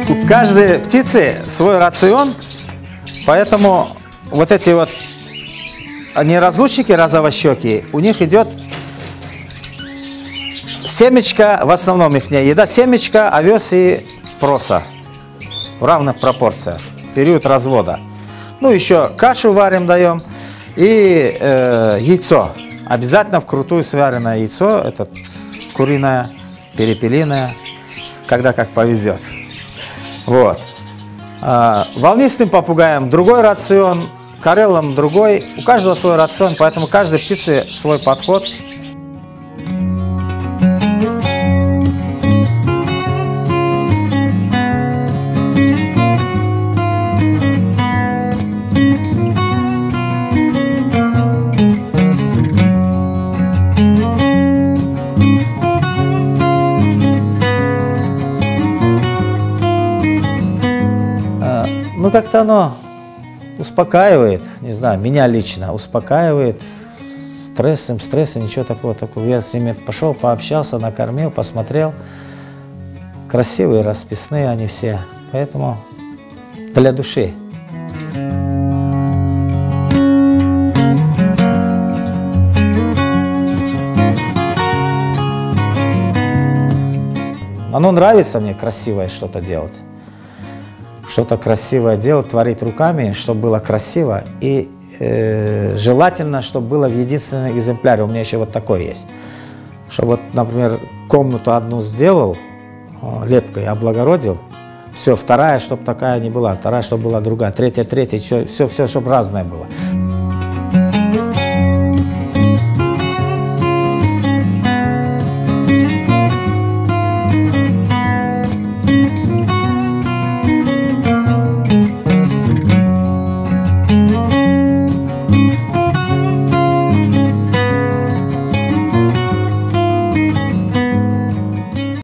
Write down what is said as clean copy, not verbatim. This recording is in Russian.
У каждой птицы свой рацион, поэтому вот эти вот неразлучники розовощеки, у них идет семечко, в основном их еда, семечко, овес и проса в равных пропорциях, период развода. Ну, еще кашу варим, даем, и яйцо. Обязательно вкрутую сваренное яйцо, это куриное, перепелиное, когда как повезет. Вот. Волнистым попугаям другой рацион, карелам другой. У каждого свой рацион, поэтому каждой птице свой подход. Ну, как-то оно успокаивает, не знаю, меня лично успокаивает, стресса, ничего такого. Я с ними пошел, пообщался, накормил, посмотрел. Красивые, расписные они все, поэтому для души. Оно нравится мне красивое что-то делать. Что-то красивое делать, творить руками, чтобы было красиво. И желательно, чтобы было в единственном экземпляре. У меня еще вот такой есть. Чтобы, вот, например, комнату одну сделал, лепкой облагородил. Все, вторая, чтобы такая не была. Вторая, чтобы была другая. Третья, все, чтобы разное было.